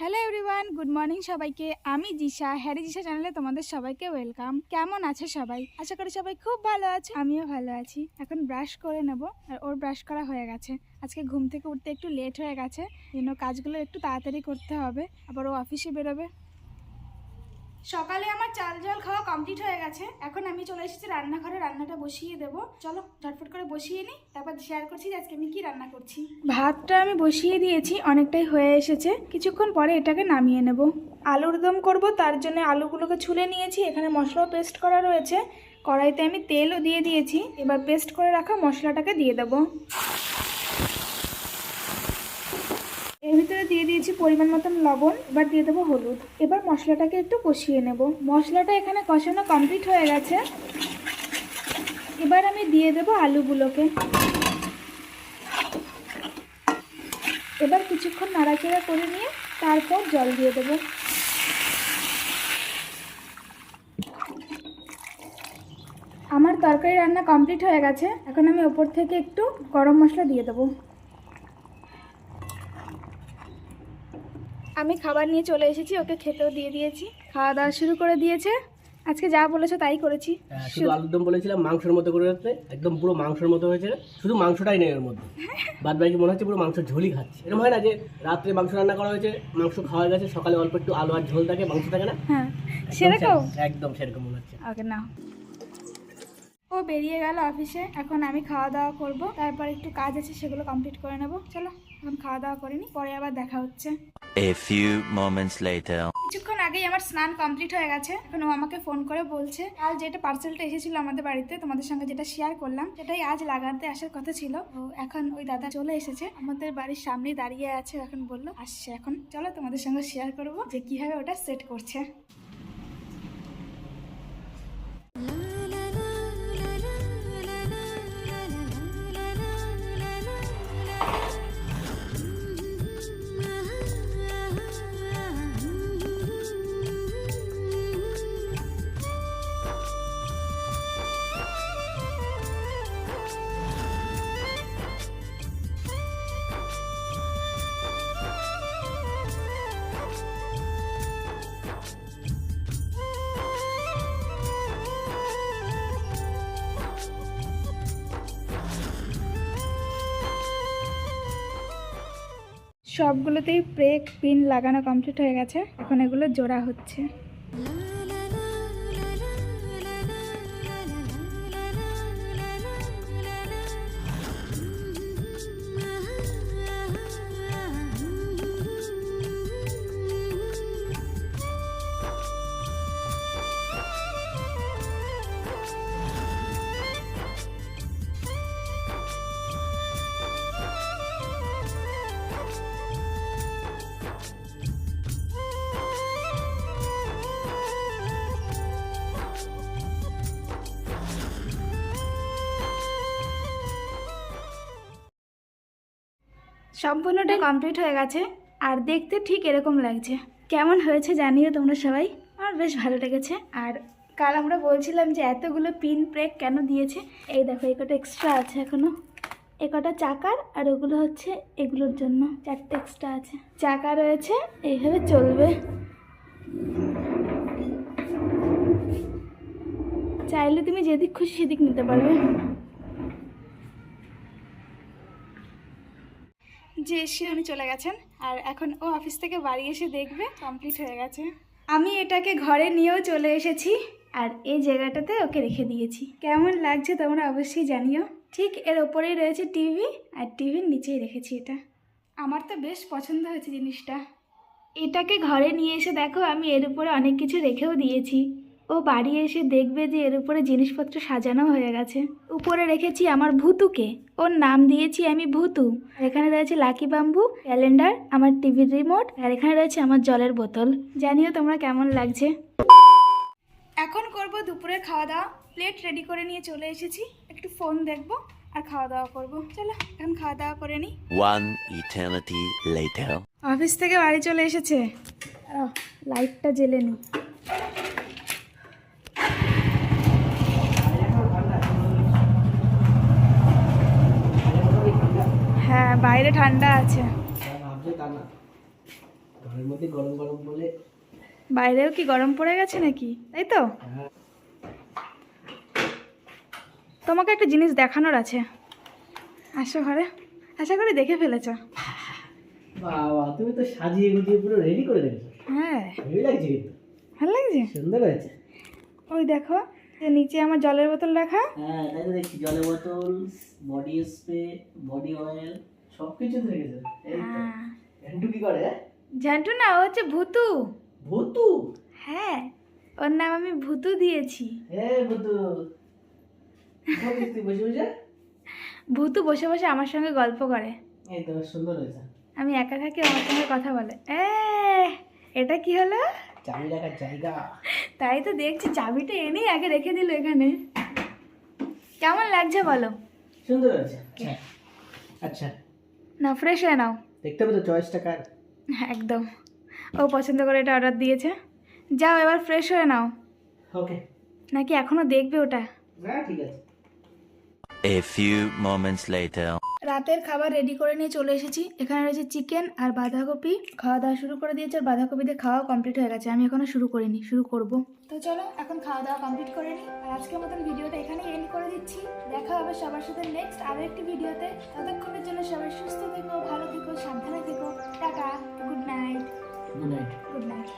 Hello everyone, good morning সবাইকে। আমি জিশা, Harry জিশা চ্যানেলে তোমাদের সবাইকে ওয়েলকাম। কেমন আছে সবাই? আশা করি সবাই খুব ভালো আছে, আমিও ভালো আছি। এখন ব্রাশ করে নেব, আর ওর ব্রাশ করা হয়ে গেছে। আজকে ঘুম থেকে উঠতে একটু লেট হয়ে গেছে, জন্য কাজগুলো একটু তাড়াতাড়ি করতে হবে, আবার ও অফিসে বেরোবে। সকালে আমার চাল জল খাওয়া কমপ্লিট হয়ে গেছে। এখন আমি চলে এসেছি রান্নাঘরে, রান্নাটা বসিয়ে দেবো। চলো ঝটফট করে বসিয়ে নিই, তারপর শেয়ার করছি যে আজকে আমি কি রান্না করছি। ভাতটা আমি বসিয়ে দিয়েছি, অনেকটাই হয়ে এসেছে। কিছুক্ষণ পরে এটাকে নামিয়ে নেব। আলুর দম করব, তার জন্য আলুগুলোকে ছুলে নিয়েছি। এখানে মশলাও পেস্ট করা রয়েছে। কড়াইতে আমি তেলও দিয়ে দিয়েছি। এবার পেস্ট করে রাখা মশলাটাকে দিয়ে দেবো। এর ভিতরে দিয়ে দিয়েছি পরিমাণ মতন লবণ। এবার দিয়ে দেবো হলুদ। এবার মশলাটাকে একটু কষিয়ে নেব। মশলাটা এখানে কষানো কমপ্লিট হয়ে গেছে। এবার আমি দিয়ে দেবো আলুগুলোকে। এবার কিছুক্ষণ নাড়াচাড়া করে নিয়ে তারপর জল দিয়ে দেবো। আমার তরকারি রান্না কমপ্লিট হয়ে গেছে। এখন আমি ওপর থেকে একটু গরম মশলা দিয়ে দেবো। আমি খাবার নিয়ে চলে এসেছি, ওকে খেতেও দিয়ে দিয়েছি। খাওয়া দাওয়া শুরু করে দিয়েছে। আজকে যা বলেছো তাই করেছি। শুধু আলুর দম বলেছিলাম মাংসের মতো করে রাখতে, একদম পুরো মাংসের মতো হয়েছে। শুধু মাংসটাই নেই এর মধ্যে, বাদ বাকি মনে হচ্ছে পুরো মাংসের ঝোলই খাচ্ছে। এরকম হয় না যে রাত্রে মাংস রান্না করা হয়েছে, মাংস খাওয়া গেছে, সকালে অল্প একটু আলু আর ঝোল থাকে, মাংস থাকে না? হ্যাঁ, সেরকম একদম সেরকম মনে হচ্ছে। ওকে না, ও বেরিয়ে গেল অফিসে। এখন আমি খাওয়া দাওয়া করব, তারপর একটু কাজ আছে সেগুলো কমপ্লিট করে নেব। চলো এখন খাওয়া দাওয়া করে নি, পরে আবার দেখা হচ্ছে। A few moments later. কিছুক্ষণ আগেই আমার স্নান কমপ্লিট হয়ে গেছে। এখন ও আমাকে ফোন করে বলছে কাল যেটা পার্সেলটা এসেছিল আমাদের বাড়িতে, তোমাদের সঙ্গে যেটা শেয়ার করলাম, সেটাই আজ লাগাতে আসার কথা ছিল। তো এখন ওই দাদা চলে এসেছে, আমাদের বাড়ির সামনেই দাঁড়িয়ে আছে। এখন বললো আসছে, এখন চলো তোমাদের সঙ্গে শেয়ার করব যে কিভাবে ওটা সেট করছে। সবগুলোতেই ব্রেক পিন লাগানো কমপ্লিট হয়ে গেছে। এখন এগুলো জোড়া হচ্ছে। সম্পূর্ণটা কমপ্লিট হয়ে গেছে, আর দেখতে ঠিক এরকম লাগছে। কেমন হয়েছে জানিও তোমরা সবাই। আমার বেশ ভালো লেগেছে। আর কাল আমরা বলছিলাম যে এতগুলো পিন ব্রেক কেন দিয়েছে। এই দেখো, এই কটা এক্সট্রা আছে এখনো। এ কটা চাকার, আর ওগুলো হচ্ছে এগুলোর জন্য। 4টে এক্সট্রা আছে। চাকা রয়েছে, এইভাবে চলবে। চাইলে তুমি যেদিক খুশি সেদিক নিতে পারবে। যে এসে উনি চলে গেছেন, আর এখন ও অফিস থেকে বাড়ি এসে দেখবে কমপ্লিট হয়ে গেছে। আমি এটাকে ঘরে নিয়েও চলে এসেছি, আর এই জায়গাটাতে ওকে রেখে দিয়েছি। কেমন লাগছে তোমরা অবশ্যই জানিও। ঠিক এর ওপরেই রয়েছে টিভি, আর টিভির নিচেই রেখেছি এটা। আমার তো বেশ পছন্দ হয়েছে জিনিসটা। এটাকে ঘরে নিয়ে এসে দেখো আমি এর উপরে অনেক কিছু রেখেও দিয়েছি। ও বাড়ি এসে দেখবে যে এর উপরে জিনিসপত্র সাজানো হয়ে গেছে। উপরে রেখেছি আমার ভূতুকে, ওর নাম দিয়েছি আমি ভূতু। আর এখানে রয়েছে লাকি বাম্বু, ক্যালেন্ডার, আমার টিভির রিমোট, আর এখানে রয়েছে আমার জলের বোতল। জানিও তোমরা কেমন লাগছে। এখন করব দুপুরের খাওয়া দাওয়া। প্লেট রেডি করে নিয়ে চলে এসেছি, একটু ফোন দেখবো আর খাওয়া দাওয়া করবো। চলো এখন খাওয়া দাওয়া করে নিই। One eternity later. অফিস থেকে বাড়ি চলে এসেছে, লাইটটা জ্বেলে নি। হ্যাঁ, বাইরে ঠান্ডা আছে। ঘরের মধ্যে গরম গরম বলে। বাইরেও কি গরম পড়ে গেছে নাকি, তাই তো? হ্যাঁ। তোমাকে একটা জিনিস দেখানোর আছে, আসো ঘরে। আশা করি দেখে ফেলেছ। বাবা, তুমি তো সাজিয়ে গুজিয়ে পুরো রেডি করে রেখেছো। হ্যাঁ, হেভি লাগছে কিন্তু, ভালো লাগছে। সুন্দর হয়েছে। ওই দেখো, যে নিচে আমার জলের বোতল রাখা। হ্যাঁ, তাই তো দেখছি, জলের বোতল, বডি স্প্রে, বডি অয়েল সব কিছু তো রেখেছো। এই তো। হ্যাঁ। এন্টু কি করে? ঝান্টু না, ও হচ্ছে ভুতু। ভূতু? হ্যাঁ, ওর নাম আমি ভুতু দিয়েছি। হ্যাঁ ভূতু। কি করছিস তুই বসে বসে? ভুতু বসে বসে আমার সঙ্গে গল্প করে। এই তো সুন্দর হয়েছে। আমি একা থাকি, আমার সঙ্গে কথা বলে। এটা কি হলো? চাবি রাখার জায়গা। তাই তো দেখছি, চাবিটা এনেই আগে রেখে দিল এখানে। কেমন লাগছে বলো? সুন্দর হয়েছে। আচ্ছা আচ্ছা, না, ফ্রেশ হয়ে নাও। দেখতে হবে তো চয়েসটা কার। একদম, ও পছন্দ করে এটা অর্ডার দিয়েছে। যাও এবার ফ্রেশ হয়ে নাও। ওকে। নাকি এখনো দেখবে ওটা? না ঠিক আছে। A few moments later. রাতের খাবার রেডি করে নিয়ে চলে এসেছি। এখানে রয়েছে চিকেন আর বাঁধাকপি। খাওয়া দাওয়া শুরু করে দিয়েছে, আর বাঁধাকপি দিয়ে খাওয়া কমপ্লিট হয়ে গেছে। আমি এখনো শুরু করিনি, শুরু করব। তো চলো এখন খাওয়া দাওয়া কমপ্লিট করে নিই। আর আজকের মতন ভিডিওটা এখানেই এন্ড করে দিচ্ছি। দেখা হবে সবার সাথে নেক্সট আরো একটি ভিডিওতে। ততক্ষণের জন্য সবাই সুস্থ থেকো, ভালো থেকো, সাবধানে থেকো। Tata, good night. Good night. Good night.